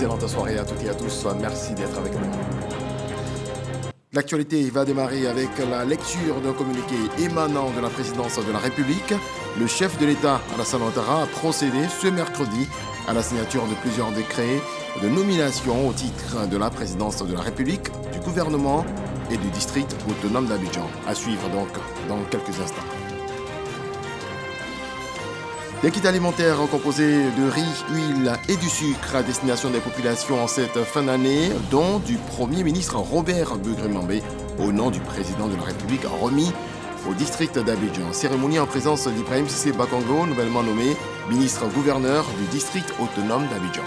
Excellente soirée à toutes et à tous. Merci d'être avec nous. L'actualité va démarrer avec la lecture d'un communiqué émanant de la présidence de la République. Le chef de l'État, Alassane Ouattara, a procédé ce mercredi à la signature de plusieurs décrets de nomination au titre de la présidence de la République, du gouvernement et du district autonome d'Abidjan. À suivre donc dans quelques instants. Des kits alimentaires composés de riz, huile et du sucre à destination des populations en cette fin d'année, dont du Premier ministre Robert Begré-Mambé, au nom du président de la République, remis au district d'Abidjan. Cérémonie en présence d'Ibrahim Cissé Bakongo, nouvellement nommé ministre-gouverneur du district autonome d'Abidjan.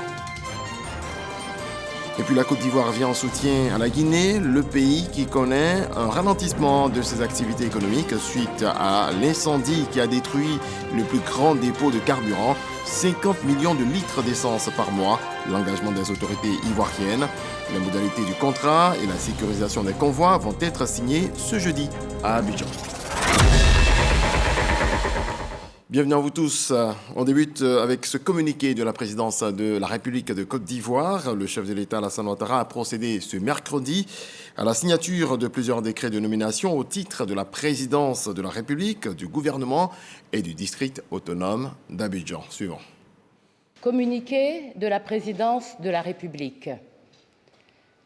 Et puis la Côte d'Ivoire vient en soutien à la Guinée, le pays qui connaît un ralentissement de ses activités économiques suite à l'incendie qui a détruit le plus grand dépôt de carburant, 50 millions de litres d'essence par mois. L'engagement des autorités ivoiriennes, les modalités du contrat et la sécurisation des convois vont être signés ce jeudi à Abidjan. Bienvenue à vous tous. On débute avec ce communiqué de la présidence de la République de Côte d'Ivoire. Le chef de l'État, Alassane Ouattara, a procédé ce mercredi à la signature de plusieurs décrets de nomination au titre de la présidence de la République, du gouvernement et du district autonome d'Abidjan. Suivant. Communiqué de la présidence de la République.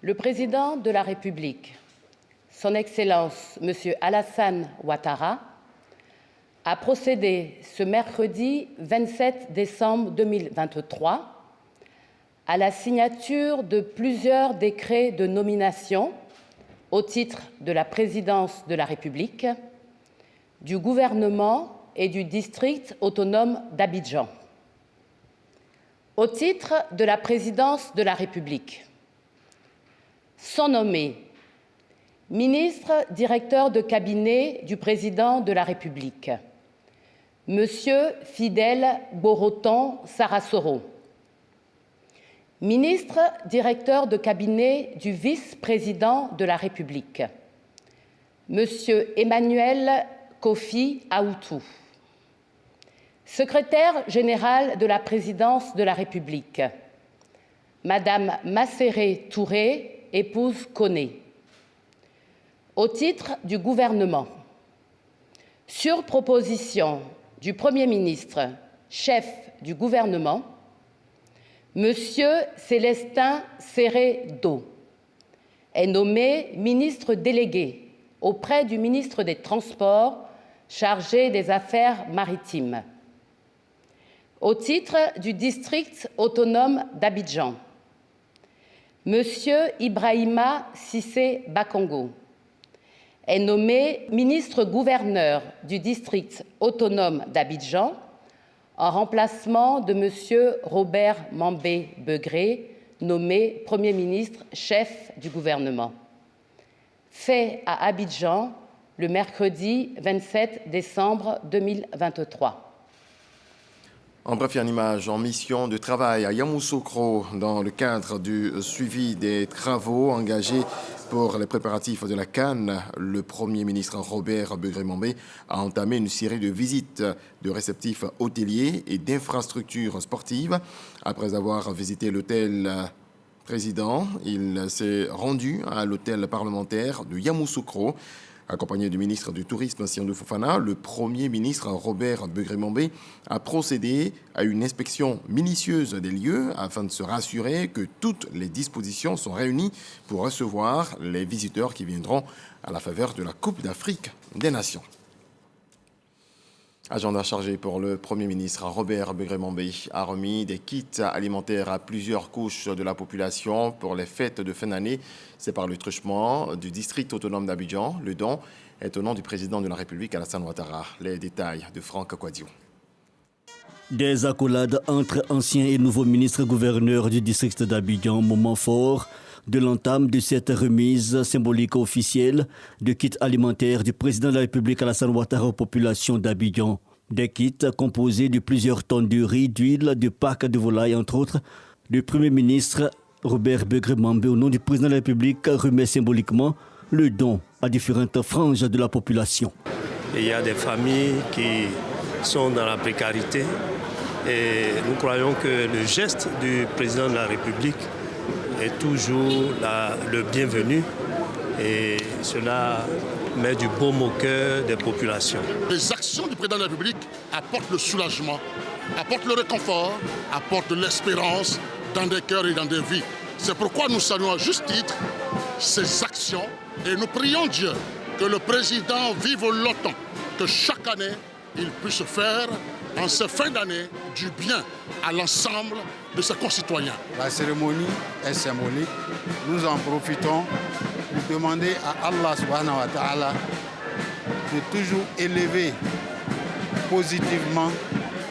Le président de la République, son Excellence, M. Alassane Ouattara, a procédé ce mercredi 27 décembre 2023 à la signature de plusieurs décrets de nomination au titre de la présidence de la République, du gouvernement et du district autonome d'Abidjan. Au titre de la présidence de la République, sont nommés ministre directeur de cabinet du président de la République, Monsieur Fidèle Boroton Sarasoro, ministre directeur de cabinet du vice-président de la République, Monsieur Emmanuel Kofi Aoutou, secrétaire général de la présidence de la République, Madame Masséré Touré, épouse Koné. Au titre du gouvernement, sur proposition du Premier ministre, chef du gouvernement, Monsieur Célestin Serré-Do est nommé ministre délégué auprès du ministre des Transports chargé des Affaires maritimes. Au titre du district autonome d'Abidjan, Monsieur Ibrahima Cissé Bakongo est nommé ministre-gouverneur du district autonome d'Abidjan en remplacement de M. Robert Mambé Begré, nommé Premier ministre chef du gouvernement. Fait à Abidjan le mercredi 27 décembre 2023. En bref, il y a une image en mission de travail à Yamoussoukro dans le cadre du suivi des travaux engagés pour les préparatifs de la CAN. Le Premier ministre Robert Begré-Mambé a entamé une série de visites de réceptifs hôteliers et d'infrastructures sportives. Après avoir visité l'hôtel président, il s'est rendu à l'hôtel parlementaire de Yamoussoukro. Accompagné du ministre du Tourisme, Siandou Fofana, le Premier ministre Robert Begré-Mambé a procédé à une inspection minutieuse des lieux afin de se rassurer que toutes les dispositions sont réunies pour recevoir les visiteurs qui viendront à la faveur de la Coupe d'Afrique des Nations. Agenda chargé pour le Premier ministre, Robert Begré-Mambé a remis des kits alimentaires à plusieurs couches de la population pour les fêtes de fin d'année. C'est par le truchement du district autonome d'Abidjan. Le don est au nom du président de la République, Alassane Ouattara. Les détails de Franck Kouadio. Des accolades entre anciens et nouveaux ministres-gouverneurs du district d'Abidjan, moment fort de l'entame de cette remise symbolique officielle de kits alimentaires du président de la République Alassane Ouattara aux populations d'Abidjan. Des kits composés de plusieurs tonnes de riz, d'huile, de pâques de volaille, entre autres. Le Premier ministre Robert Begré-Mambé, au nom du président de la République, remet symboliquement le don à différentes franges de la population. Il y a des familles qui sont dans la précarité Et nous croyons que le geste du président de la République est toujours le bienvenu et cela met du baume au cœur des populations. Les actions du président de la République apportent le soulagement, apportent le réconfort, apportent l'espérance dans des cœurs et dans des vies. C'est pourquoi nous saluons à juste titre ces actions et nous prions Dieu que le président vive longtemps, que chaque année il puisse faire en cette fin d'année du bien à l'ensemble de ses concitoyens. La cérémonie est symbolique. Nous en profitons pour demander à Allah subhanahu wa ta'ala de toujours élever positivement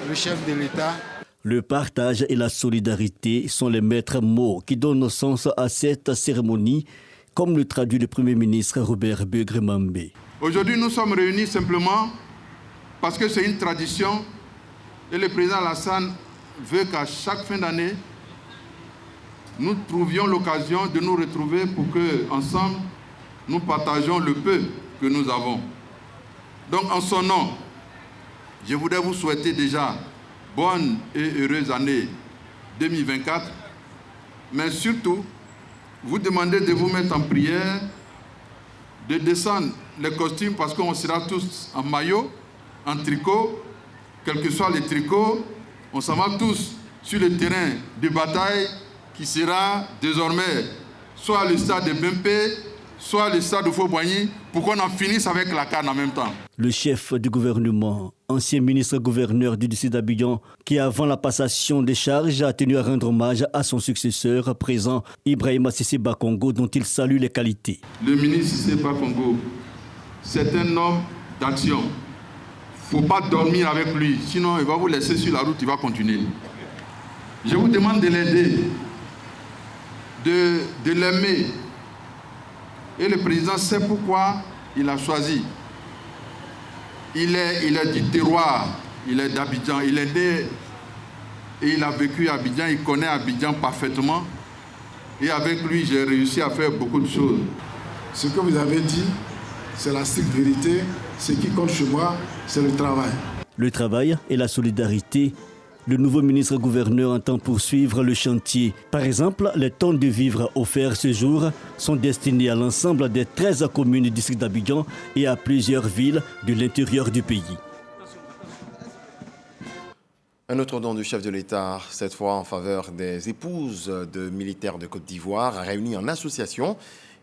le chef de l'État. Le partage et la solidarité sont les maîtres mots qui donnent sens à cette cérémonie, comme le traduit le Premier ministre Robert Begremambe. Aujourd'hui, nous sommes réunis simplement parce que c'est une tradition et le président Alassane veut qu'à chaque fin d'année, nous trouvions l'occasion de nous retrouver pour que, ensemble, nous partageons le peu que nous avons. Donc, en son nom, je voudrais vous souhaiter déjà bonne et heureuse année 2024, mais surtout, vous demander de vous mettre en prière, de descendre les costumes parce qu'on sera tous en maillot, en tricot, quels que soient les tricots, on s'en va tous sur le terrain de bataille qui sera désormais soit le stade de Bempé, soit le stade de Faux-Boigny, pour qu'on en finisse avec la CAN en même temps. Le chef du gouvernement, ancien ministre-gouverneur du district d'Abidjan, qui avant la passation des charges a tenu à rendre hommage à son successeur présent, Ibrahima Cissé Bakongo, dont il salue les qualités. Le ministre Cissé Bakongo, c'est un homme d'action. Il ne faut pas dormir avec lui, sinon il va vous laisser sur la route, il va continuer. Je vous demande de l'aider, de l'aimer. Et le président sait pourquoi il a choisi. Il est du terroir, il est d'Abidjan, il est né et il a vécu à Abidjan, il connaît Abidjan parfaitement. Et avec lui, j'ai réussi à faire beaucoup de choses. Ce que vous avez dit, c'est la stricte vérité. Ce qui compte chez moi, c'est le travail. Le travail et la solidarité. Le nouveau ministre-gouverneur entend poursuivre le chantier. Par exemple, les tonnes de vivres offerts ce jour sont destinées à l'ensemble des 13 communes du district d'Abidjan et à plusieurs villes de l'intérieur du pays. Un autre don du chef de l'État, cette fois en faveur des épouses de militaires de Côte d'Ivoire, réunies en association.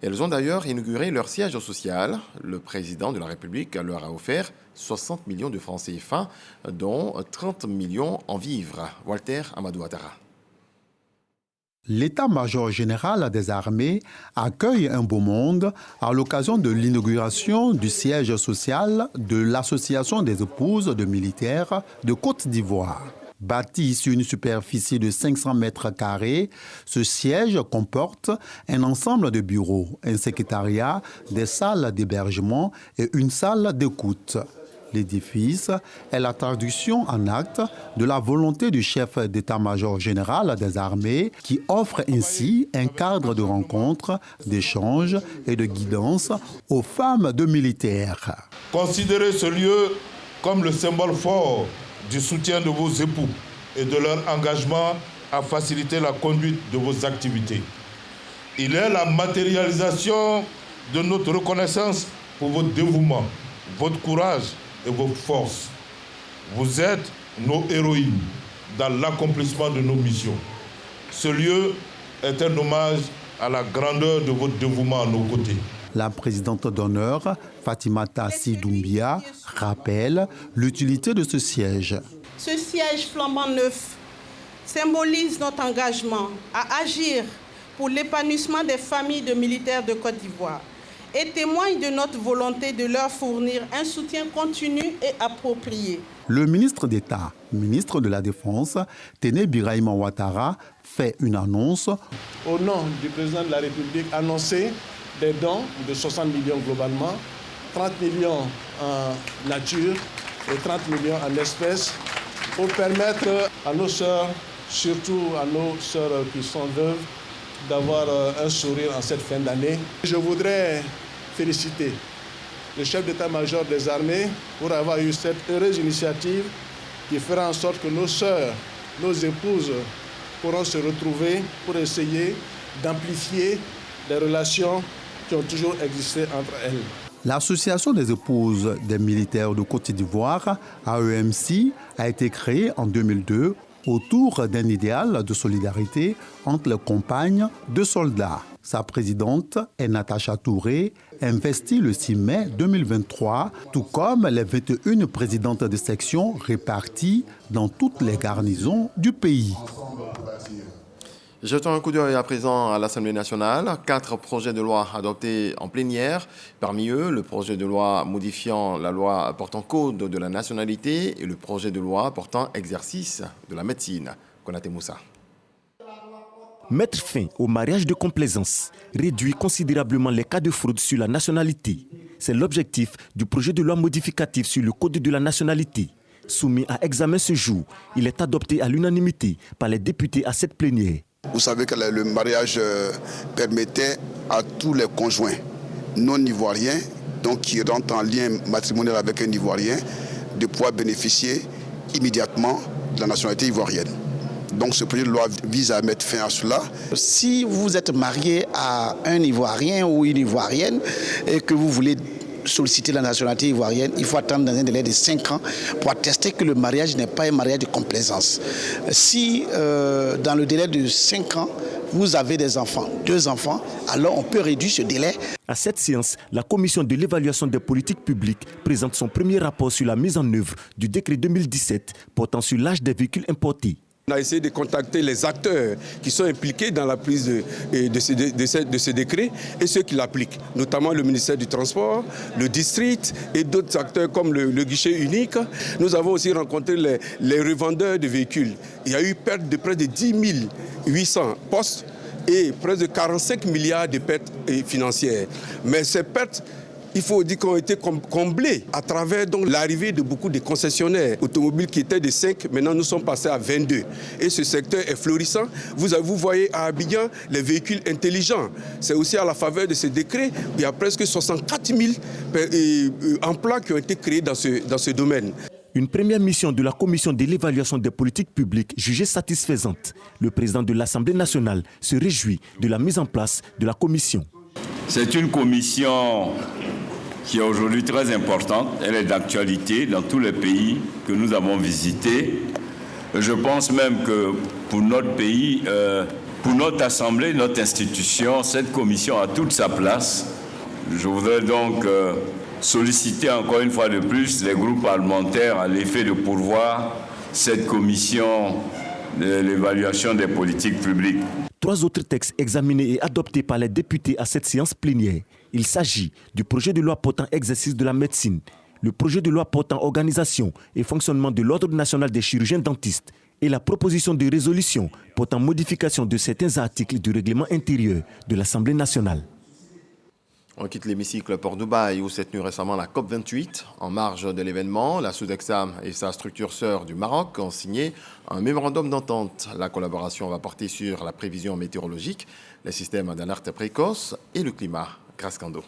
Elles ont d'ailleurs inauguré leur siège social. Le président de la République leur a offert 60 millions de francs CFA, dont 30 millions en vivres. Walter Amadou Ouattara. L'état-major général des armées accueille un beau monde à l'occasion de l'inauguration du siège social de l'Association des épouses de militaires de Côte d'Ivoire. Bâti sur une superficie de 500 mètres carrés, ce siège comporte un ensemble de bureaux, un secrétariat, des salles d'hébergement et une salle d'écoute. L'édifice est la traduction en actes de la volonté du chef d'état-major général des armées qui offre ainsi un cadre de rencontre, d'échange et de guidance aux femmes de militaires. Considérez ce lieu comme le symbole fort du soutien de vos époux et de leur engagement à faciliter la conduite de vos activités. Il est la matérialisation de notre reconnaissance pour votre dévouement, votre courage et vos forces. Vous êtes nos héroïnes dans l'accomplissement de nos missions. Ce lieu est un hommage à la grandeur de votre dévouement à nos côtés. La présidente d'honneur, Fatimata Sy Doumbia, rappelle l'utilité de ce siège. Ce siège flambant neuf symbolise notre engagement à agir pour l'épanouissement des familles de militaires de Côte d'Ivoire et témoigne de notre volonté de leur fournir un soutien continu et approprié. Le ministre d'État, ministre de la Défense, Téné Birahima Ouattara, fait une annonce. Au nom du président de la République, annoncer des dons de 60 millions globalement, 30 millions en nature et 30 millions en espèces pour permettre à nos sœurs, surtout à nos sœurs qui sont veuves, d'avoir un sourire en cette fin d'année. Je voudrais féliciter le chef d'état-major des armées pour avoir eu cette heureuse initiative qui fera en sorte que nos sœurs, nos épouses pourront se retrouver pour essayer d'amplifier les relations qui ont toujours existé entre elles. L'Association des épouses des militaires de Côte d'Ivoire, AEMC, a été créée en 2002 autour d'un idéal de solidarité entre les compagnes de soldats. Sa présidente est Natacha Touré, investie le 6 mai 2023, tout comme les 21 présidentes de section réparties dans toutes les garnisons du pays. Jetons un coup d'œil à présent à l'Assemblée nationale. 4 projets de loi adoptés en plénière. Parmi eux, le projet de loi modifiant la loi portant code de la nationalité et le projet de loi portant exercice de la médecine. Konaté Moussa. Mettre fin au mariage de complaisance, réduire considérablement les cas de fraude sur la nationalité. C'est l'objectif du projet de loi modificatif sur le code de la nationalité. Soumis à examen ce jour, il est adopté à l'unanimité par les députés à cette plénière. Vous savez que le mariage permettait à tous les conjoints non ivoiriens, donc qui rentrent en lien matrimonial avec un Ivoirien, de pouvoir bénéficier immédiatement de la nationalité ivoirienne. Donc ce projet de loi vise à mettre fin à cela. Si vous êtes marié à un Ivoirien ou une Ivoirienne et que vous voulez solliciter la nationalité ivoirienne, il faut attendre dans un délai de 5 ans pour attester que le mariage n'est pas un mariage de complaisance. Si dans le délai de 5 ans, vous avez des enfants, 2 enfants, alors on peut réduire ce délai. À cette séance, la Commission de l'évaluation des politiques publiques présente son premier rapport sur la mise en œuvre du décret 2017 portant sur l'âge des véhicules importés. On a essayé de contacter les acteurs qui sont impliqués dans la prise de ce décret et ceux qui l'appliquent, notamment le ministère du Transport, le district et d'autres acteurs comme le guichet unique. Nous avons aussi rencontré les revendeurs de véhicules. Il y a eu perte de près de 10 800 postes et près de 45 milliards de pertes financières. Mais ces pertes, il faut dire qu'ont été comblés à travers l'arrivée de beaucoup de concessionnaires automobiles qui étaient de 5, maintenant nous sommes passés à 22. Et ce secteur est florissant. Vous voyez à Abidjan les véhicules intelligents. C'est aussi à la faveur de ce décret, il y a presque 64 000 emplois qui ont été créés dans ce domaine. Une première mission de la Commission de l'évaluation des politiques publiques jugée satisfaisante. Le président de l'Assemblée nationale se réjouit de la mise en place de la commission. C'est une commission qui est aujourd'hui très importante. Elle est d'actualité dans tous les pays que nous avons visités. Je pense même que pour notre pays, pour notre Assemblée, notre institution, cette commission a toute sa place. Je voudrais donc solliciter encore une fois de plus les groupes parlementaires à l'effet de pourvoir cette commission de l'évaluation des politiques publiques. 3 autres textes examinés et adoptés par les députés à cette séance plénière. Il s'agit du projet de loi portant exercice de la médecine, le projet de loi portant organisation et fonctionnement de l'Ordre national des chirurgiens dentistes et la proposition de résolution portant modification de certains articles du règlement intérieur de l'Assemblée nationale. On quitte l'hémicycle pour Dubaï où s'est tenue récemment la COP28. En marge de l'événement, la Sodexam et sa structure sœur du Maroc ont signé un mémorandum d'entente. La collaboration va porter sur la prévision météorologique, les systèmes d'alerte précoce et le climat. Grascando.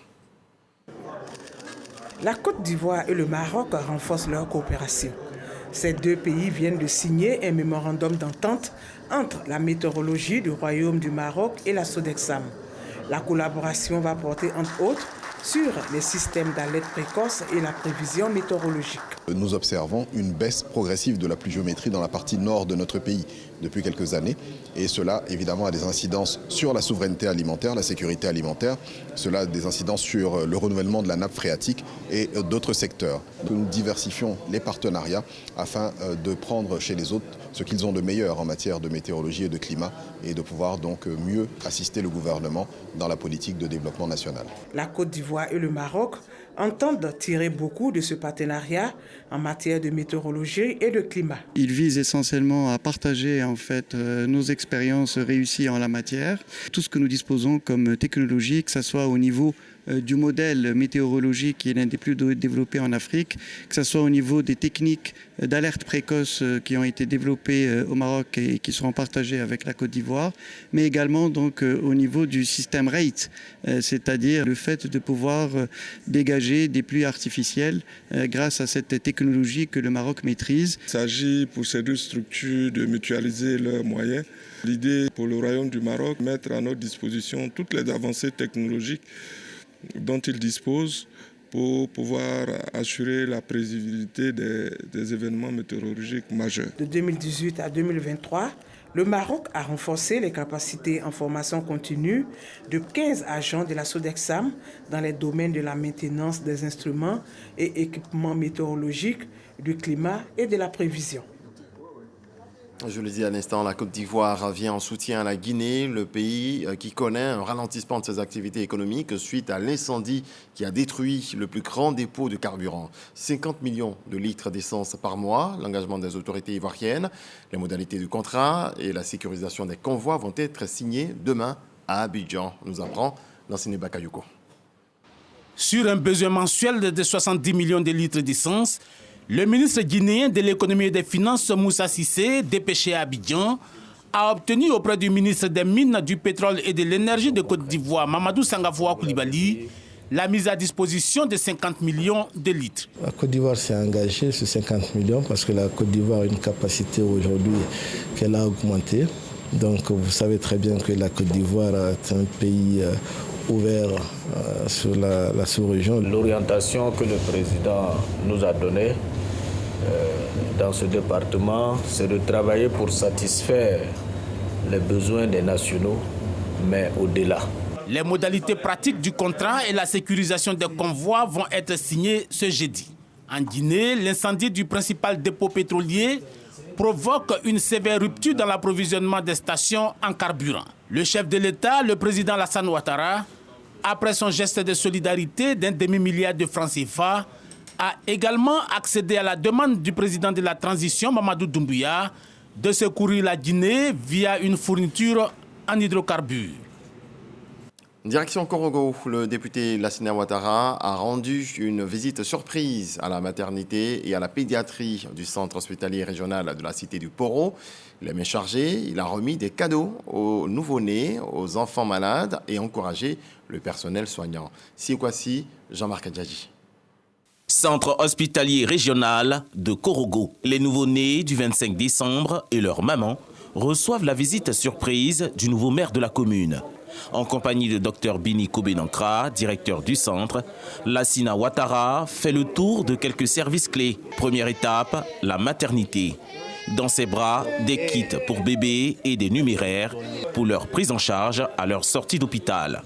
La Côte d'Ivoire et le Maroc renforcent leur coopération. Ces 2 pays viennent de signer un mémorandum d'entente entre la météorologie du Royaume du Maroc et la Sodexam. La collaboration va porter, entre autres, sur les systèmes d'alerte précoce et la prévision météorologique. Nous observons une baisse progressive de la pluviométrie dans la partie nord de notre pays depuis quelques années. Et cela, évidemment, a des incidences sur la souveraineté alimentaire, la sécurité alimentaire. Cela a des incidences sur le renouvellement de la nappe phréatique et d'autres secteurs. Nous diversifions les partenariats afin de prendre chez les autres ce qu'ils ont de meilleur en matière de météorologie et de climat et de pouvoir donc mieux assister le gouvernement dans la politique de développement national. La Côte d'Ivoire et le Maroc entendent tirer beaucoup de ce partenariat en matière de météorologie et de climat. Il vise essentiellement à partager en fait nos expériences réussies en la matière, tout ce que nous disposons comme technologie, que ce soit au niveau du modèle météorologique qui est l'un des plus développés en Afrique, que ce soit au niveau des techniques d'alerte précoce qui ont été développées au Maroc et qui seront partagées avec la Côte d'Ivoire, mais également donc au niveau du système RATE, c'est-à-dire le fait de pouvoir dégager des pluies artificielles grâce à cette technologie que le Maroc maîtrise. Il s'agit pour ces deux structures de mutualiser leurs moyens. L'idée pour le Royaume du Maroc, mettre à notre disposition toutes les avancées technologiques dont il dispose pour pouvoir assurer la prévisibilité des événements météorologiques majeurs. De 2018 à 2023, le Maroc a renforcé les capacités en formation continue de 15 agents de la Sodexam dans les domaines de la maintenance des instruments et équipements météorologiques, du climat et de la prévision. Je le dis à l'instant, la Côte d'Ivoire vient en soutien à la Guinée, le pays qui connaît un ralentissement de ses activités économiques suite à l'incendie qui a détruit le plus grand dépôt de carburant. 50 millions de litres d'essence par mois, l'engagement des autorités ivoiriennes, les modalités du contrat et la sécurisation des convois vont être signés demain à Abidjan, nous apprend Nansine Bakayoko. Sur un besoin mensuel de 70 millions de litres d'essence, le ministre guinéen de l'économie et des finances, Moussa Cissé, dépêché à Abidjan, a obtenu auprès du ministre des Mines, du Pétrole et de l'Énergie de Côte d'Ivoire, Mamadou Sangafoua Koulibaly, la mise à disposition de 50 millions de litres. La Côte d'Ivoire s'est engagée sur 50 millions parce que la Côte d'Ivoire a une capacité aujourd'hui qu'elle a augmentée. Donc vous savez très bien que la Côte d'Ivoire est un pays ouvert sur la sous-région. L'orientation que le président nous a donnée dans ce département, c'est de travailler pour satisfaire les besoins des nationaux, mais au-delà. Les modalités pratiques du contrat et la sécurisation des convois vont être signées ce jeudi. En Guinée, l'incendie du principal dépôt pétrolier provoque une sévère rupture dans l'approvisionnement des stations en carburant. Le chef de l'État, le président Alassane Ouattara, après son geste de solidarité d'un demi-milliard de francs CFA, a également accédé à la demande du président de la transition, Mamadou Doumbouya, de secourir la Guinée via une fourniture en hydrocarbures. Direction Korogo, le député Lassina Ouattara a rendu une visite surprise à la maternité et à la pédiatrie du centre hospitalier régional de la cité du Poro. Les mains chargées, il a remis des cadeaux aux nouveau-nés, aux enfants malades et encouragé le personnel soignant. Sikwasi, Jean-Marc Adjadji. Centre hospitalier régional de Korogo. Les nouveau-nés du 25 décembre et leur maman reçoivent la visite surprise du nouveau maire de la commune. En compagnie de Dr Bini Kobenankra, directeur du centre, Lassina Ouattara fait le tour de quelques services clés. Première étape, la maternité. Dans ses bras, des kits pour bébés et des numéraires pour leur prise en charge à leur sortie d'hôpital.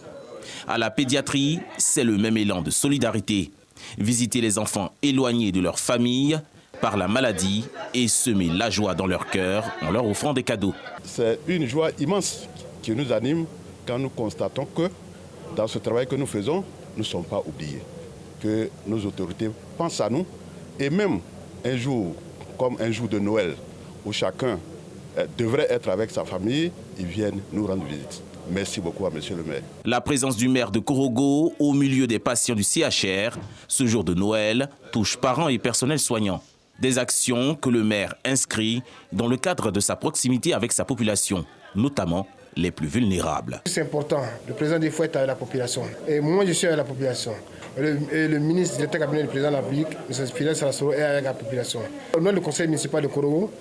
À la pédiatrie, c'est le même élan de solidarité. Visiter les enfants éloignés de leur famille par la maladie et semer la joie dans leur cœur en leur offrant des cadeaux. C'est une joie immense qui nous anime quand nous constatons que dans ce travail que nous faisons, nous ne sommes pas oubliés, que nos autorités pensent à nous et même un jour, comme un jour de Noël, où chacun devrait être avec sa famille, ils viennent nous rendre visite. Merci beaucoup à monsieur le maire. La présence du maire de Korogo au milieu des patients du CHR, ce jour de Noël, touche parents et personnel soignant. Des actions que le maire inscrit dans le cadre de sa proximité avec sa population, notamment les plus vulnérables. C'est important, le président des fois est avec la population. Et moi je suis avec la population. Et le ministre de l'État cabinet du président de la République, M. Fidel Salassoro, est avec la population. Au nom du conseil municipal de Korogo,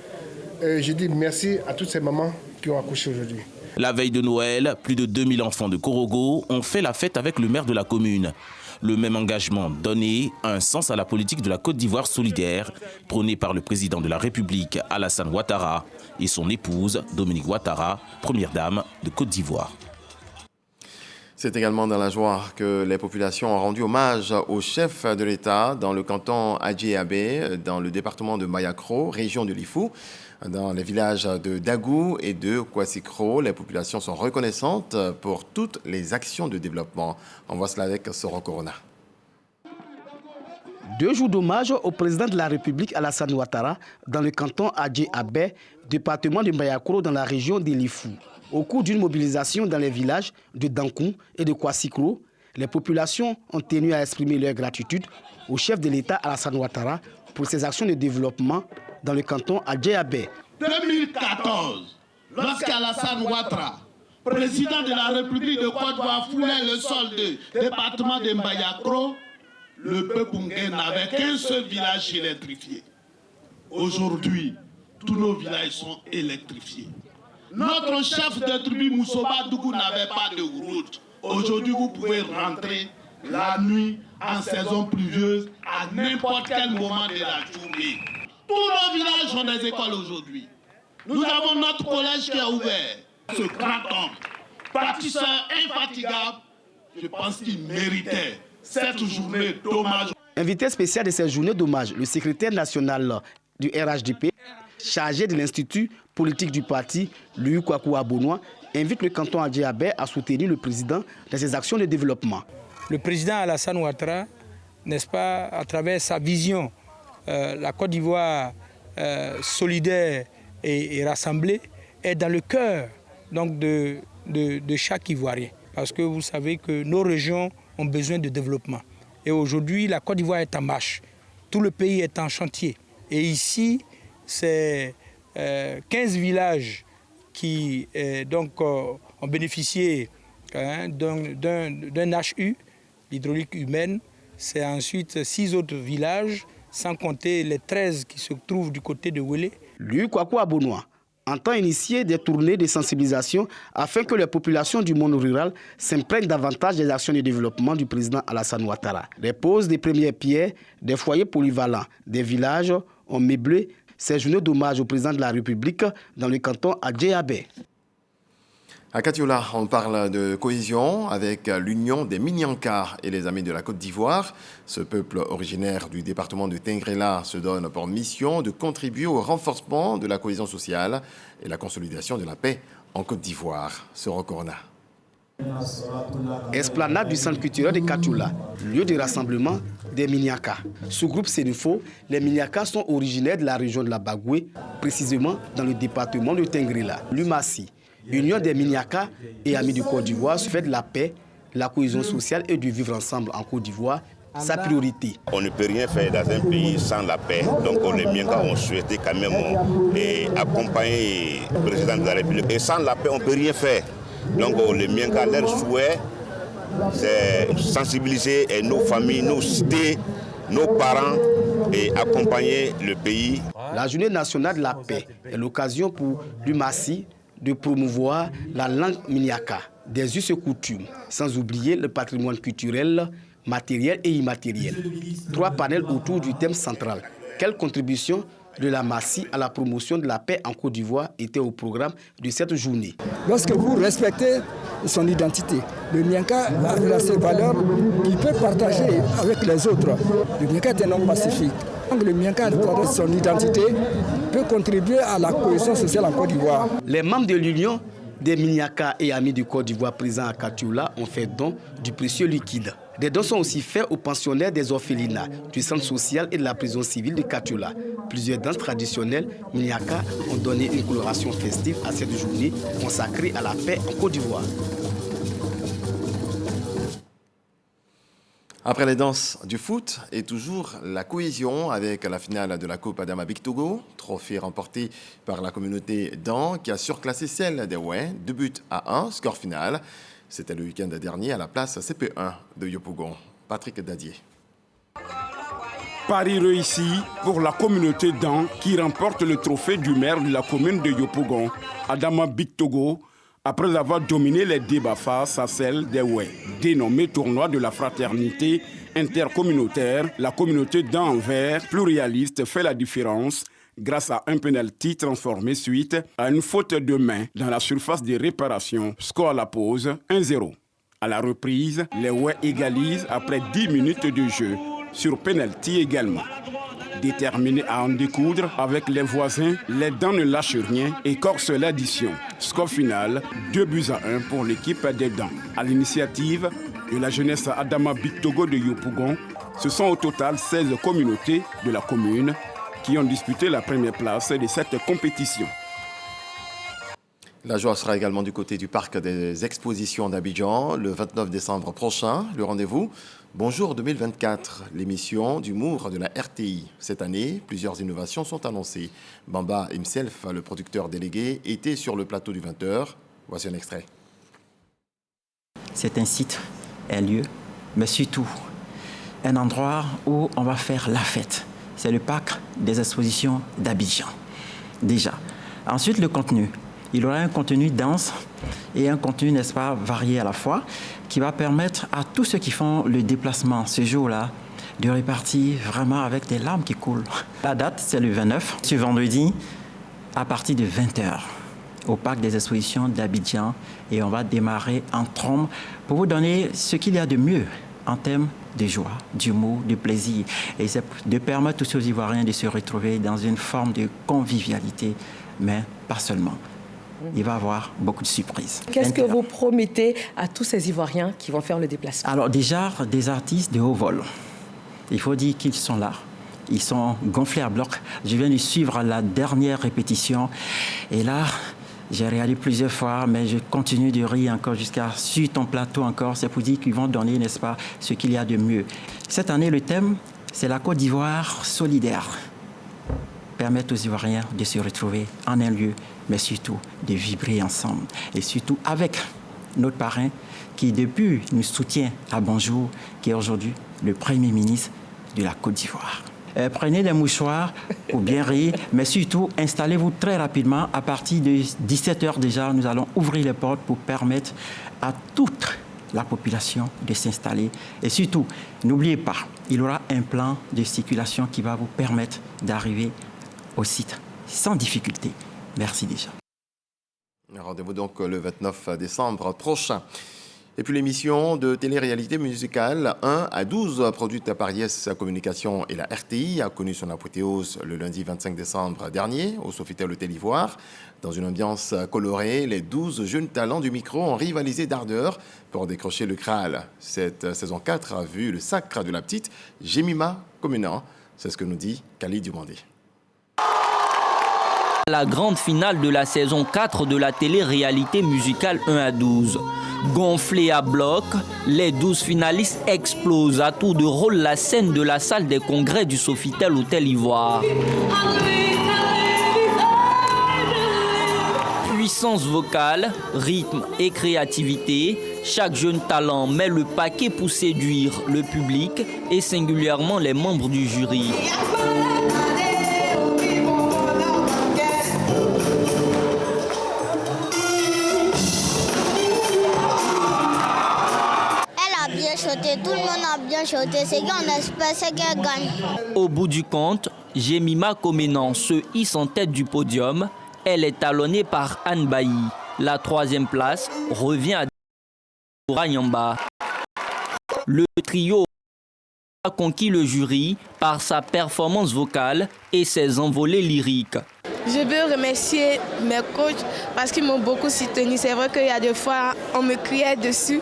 je dis merci à toutes ces mamans qui ont accouché aujourd'hui. La veille de Noël, plus de 2000 enfants de Korogo ont fait la fête avec le maire de la commune. Le même engagement donné un sens à la politique de la Côte d'Ivoire solidaire, prônée par le président de la République, Alassane Ouattara, et son épouse, Dominique Ouattara, première dame de Côte d'Ivoire. C'est également dans la joie que les populations ont rendu hommage au chef de l'État dans le canton Adjé-Abé, dans le département de Mayakro, région de Lifou. Dans les villages de Dagou et de Kouassikro, les populations sont reconnaissantes pour toutes les actions de développement. On voit cela avec Soro Corona. 2 jours d'hommage au président de la République Alassane Ouattara dans le canton Adjé-Abé, département de Mayakro dans la région de Lifou. Au cours d'une mobilisation dans les villages de Dankou et de Kouassikro, Les populations ont tenu à exprimer leur gratitude au chef de l'État Alassane Ouattara pour ses actions de développement dans le canton Adjéabé. 2014, lorsqu'Alassane Ouattara, président de la République de Côte d'Ivoire, foulait le sol du département de Mbayakro, le peuple Bungué n'avait qu'un seul village électrifié. Aujourd'hui, tous nos villages sont électrifiés. Notre chef de tribu Moussoba Dougou n'avait pas de route. Aujourd'hui, vous pouvez rentrer la nuit en saison pluvieuse à n'importe quel moment de la journée. Tous nos villages ont des écoles aujourd'hui. Nous avons notre collège qui est ouvert. Ce grand homme, bâtisseur infatigable, je pense qu'il méritait cette journée d'hommage. Invité spécial de cette journée d'hommage, le secrétaire national du RHDP, chargé de l'Institut politique du parti, Louis Kwaku Abonois, invite le canton Adjéabé à soutenir le président dans ses actions de développement. Le président Alassane Ouattara, n'est-ce pas, à travers sa vision, la Côte d'Ivoire solidaire et rassemblée, est dans le cœur donc, de chaque Ivoirien. Parce que vous savez que nos régions ont besoin de développement. Et aujourd'hui, la Côte d'Ivoire est en marche. Tout le pays est en chantier. Et ici, c'est 15 villages qui donc, ont bénéficié d'un HU, l'hydraulique humaine. C'est ensuite 6 autres villages, sans compter les 13 qui se trouvent du côté de Wélé. Lui, Kwaku Abonois, entend initier des tournées de sensibilisation afin que les populations du monde rural s'imprègnent davantage des actions de développement du président Alassane Ouattara. Les poses des premières pierres, des foyers polyvalents, des villages ont meublé ces journées d'hommage au président de la République dans le canton Adjéabé. À Katioula, on parle de cohésion avec l'Union des Minyanka et les Amis de la Côte d'Ivoire. Ce peuple originaire du département de Tengrela se donne pour mission de contribuer au renforcement de la cohésion sociale et la consolidation de la paix en Côte d'Ivoire. Soro Corona. Esplanade du centre culturel de Katioula, lieu de rassemblement des Minyanka. Sous-groupe Sénufo, les Minyanka sont originaires de la région de la Bagoué, précisément dans le département de Tengrela. L'UMASI, Union des Minyanka et Amis du Côte d'Ivoire, se fait de la paix, la cohésion sociale et du vivre ensemble en Côte d'Ivoire sa priorité. On ne peut rien faire dans un pays sans la paix. Donc les Minyanka ont souhaité quand même accompagner le président de la République. Et sans la paix, on ne peut rien faire. Donc les Minyanka, leur souhait, c'est sensibiliser nos familles, nos cités, nos parents et accompagner le pays. La journée nationale de la paix est l'occasion pour l'UMASI de promouvoir la langue Minyaka, des us et coutumes, sans oublier le patrimoine culturel, matériel et immatériel. 3 panels autour du thème central. Quelle contribution de la MASI à la promotion de la paix en Côte d'Ivoire était au programme de cette journée. Lorsque vous respectez son identité, le Minyanka a ses valeurs qu'il peut partager avec les autres. Le Minyanka est un homme pacifique. Le Minyanka, à travers son identité, peut contribuer à la cohésion sociale en Côte d'Ivoire. Les membres de l'Union des Minyaka et Amis du Côte d'Ivoire présents à Katioula ont fait don du précieux liquide. Des dons sont aussi faits aux pensionnaires des orphelinats, du centre social et de la prison civile de Katioula. Plusieurs danses traditionnelles Minyaka ont donné une coloration festive à cette journée consacrée à la paix en Côte d'Ivoire. Après les danses du foot et toujours la cohésion avec la finale de la Coupe Adama Big Togo, trophée remporté par la communauté d'An qui a surclassé celle des Ouin, 2-1, score final. C'était le week-end dernier à la place CP1 de Yopougon. Patrick Dadier. Pari réussi pour la communauté d'An qui remporte le trophée du maire de la commune de Yopougon, Adama Big Togo, après avoir dominé les débats face à celle des Ouai. Dénommé tournoi de la fraternité intercommunautaire, la communauté d'Anvers plurialiste fait la différence grâce à un penalty transformé suite à une faute de main dans la surface de réparation. Score à la pause, 1-0. À la reprise, les Ouai égalisent après 10 minutes de jeu, sur penalty également. Déterminés à en découdre avec les voisins, les dents ne lâchent rien et corsent l'addition. Score final, 2-1 pour l'équipe des dents. À l'initiative de la jeunesse Adama Big Togo de Yopougon, ce sont au total 16 communautés de la commune qui ont disputé la première place de cette compétition. La joie sera également du côté du parc des expositions d'Abidjan le 29 décembre prochain. Le rendez-vous, Bonjour 2024, l'émission d'humour de la RTI. Cette année, plusieurs innovations sont annoncées. Bamba himself, le producteur délégué, était sur le plateau du 20h. Voici un extrait. C'est un site, un lieu, mais surtout un endroit où on va faire la fête. C'est le parc des expositions d'Abidjan. Déjà. Ensuite, le contenu. Il y aura un contenu dense et un contenu, n'est-ce pas, varié à la fois, qui va permettre à tous ceux qui font le déplacement ce jour-là de repartir vraiment avec des larmes qui coulent. La date, c'est le 29, ce vendredi, à partir de 20h, au parc des expositions d'Abidjan. Et on va démarrer en trombe pour vous donner ce qu'il y a de mieux en termes de joie, d'humour, de plaisir. Et c'est de permettre aux Ivoiriens de se retrouver dans une forme de convivialité, mais pas seulement. Il va y avoir beaucoup de surprises. Qu'est-ce que vous promettez à tous ces Ivoiriens qui vont faire le déplacement? Alors déjà, des artistes de haut vol. Il faut dire qu'ils sont là. Ils sont gonflés à bloc. Je viens de suivre la dernière répétition. Et là, j'ai regardé plusieurs fois, mais je continue de rire encore jusqu'à sur ton plateau encore. C'est pour dire qu'ils vont donner, n'est-ce pas, ce qu'il y a de mieux. Cette année, le thème, c'est la Côte d'Ivoire solidaire. Permettre aux Ivoiriens de se retrouver en un lieu, mais surtout de vibrer ensemble. Et surtout avec notre parrain qui, depuis, nous soutient à Bonjour, qui est aujourd'hui le Premier ministre de la Côte d'Ivoire. Prenez des mouchoirs pour bien rire, mais surtout, installez-vous très rapidement. À partir de 17h déjà, nous allons ouvrir les portes pour permettre à toute la population de s'installer. Et surtout, n'oubliez pas, il y aura un plan de circulation qui va vous permettre d'arriver au site sans difficulté. Merci déjà. Rendez-vous donc le 29 décembre prochain. Et puis l'émission de télé-réalité musicale 1 à 12, produite par Yes Communication et la RTI, a connu son apothéose le lundi 25 décembre dernier au Sofitel Hôtel Ivoire. Dans une ambiance colorée, les 12 jeunes talents du micro ont rivalisé d'ardeur pour décrocher le Graal. Cette saison 4 a vu le sacre de la petite Jemima Komenan. C'est ce que nous dit Khalid Dumandé. La grande finale de la saison 4 de la télé-réalité musicale 1 à 12. Gonflés à bloc, les 12 finalistes explosent à tour de rôle la scène de la salle des congrès du Sofitel Hôtel Ivoire. Puissance vocale, rythme et créativité, chaque jeune talent met le paquet pour séduire le public et singulièrement les membres du jury. Tout le monde a bien chanté, c'est qu'on espère qu'elle gagne. Au bout du compte, Jemima Komenan se hisse en tête du podium. Elle est talonnée par Anne Bailly. La troisième place revient à Rayamba. Le trio a conquis le jury par sa performance vocale et ses envolées lyriques. Je veux remercier mes coachs parce qu'ils m'ont beaucoup soutenu. C'est vrai qu'il y a des fois, on me criait dessus,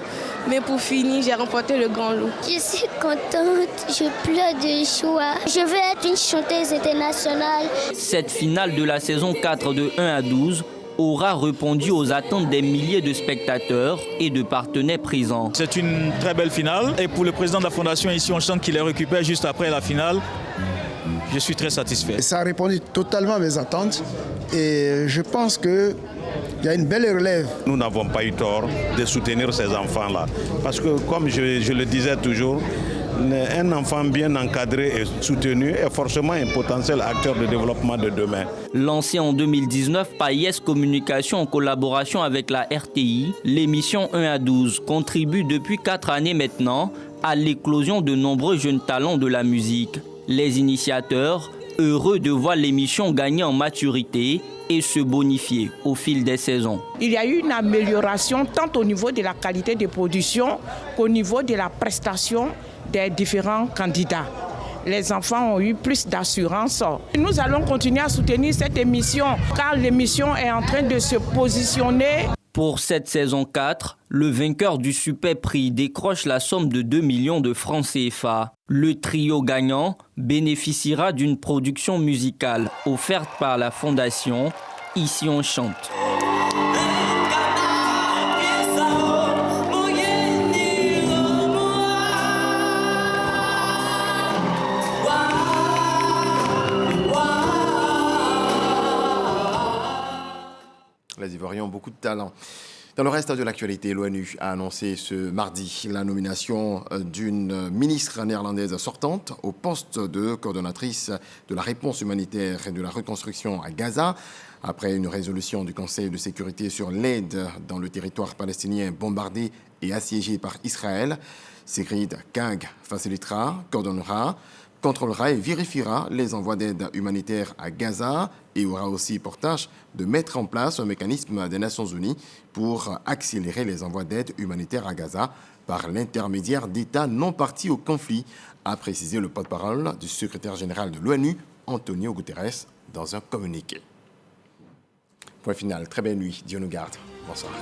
mais pour finir, j'ai remporté le grand lot. Je suis contente, je pleure de joie. Je veux être une chanteuse internationale. Cette finale de la saison 4 de 1 à 12 aura répondu aux attentes des milliers de spectateurs et de partenaires présents. C'est une très belle finale et pour le président de la fondation ici, on chante qu'il est récupéré juste après la finale. Je suis très satisfait. Ça a répondu totalement à mes attentes et je pense qu'il y a une belle relève. Nous n'avons pas eu tort de soutenir ces enfants-là parce que, comme je le disais toujours, un enfant bien encadré et soutenu est forcément un potentiel acteur de développement de demain. Lancée en 2019 par Yes Communication en collaboration avec la RTI, l'émission 1 à 12 contribue depuis 4 années maintenant à l'éclosion de nombreux jeunes talents de la musique. Les initiateurs, heureux de voir l'émission gagner en maturité et se bonifier au fil des saisons. Il y a eu une amélioration tant au niveau de la qualité de production qu'au niveau de la prestation des différents candidats. Les enfants ont eu plus d'assurance. Nous allons continuer à soutenir cette émission car l'émission est en train de se positionner. Pour cette saison 4, le vainqueur du Super Prix décroche la somme de 2 millions de francs CFA. Le trio gagnant bénéficiera d'une production musicale offerte par la fondation Ici on chante. Les Ivoiriens ont beaucoup de talent. Dans le reste de l'actualité, l'ONU a annoncé ce mardi la nomination d'une ministre néerlandaise sortante au poste de coordonnatrice de la réponse humanitaire et de la reconstruction à Gaza. Après une résolution du Conseil de sécurité sur l'aide dans le territoire palestinien bombardé et assiégé par Israël, Sigrid Kaag facilitera, coordonnera, contrôlera et vérifiera les envois d'aide humanitaire à Gaza et aura aussi pour tâche de mettre en place un mécanisme des Nations Unies pour accélérer les envois d'aide humanitaire à Gaza par l'intermédiaire d'États non partis au conflit, a précisé le porte-parole du secrétaire général de l'ONU, Antonio Guterres, dans un communiqué. Point final, très belle nuit, Dieu nous garde. Bonsoir.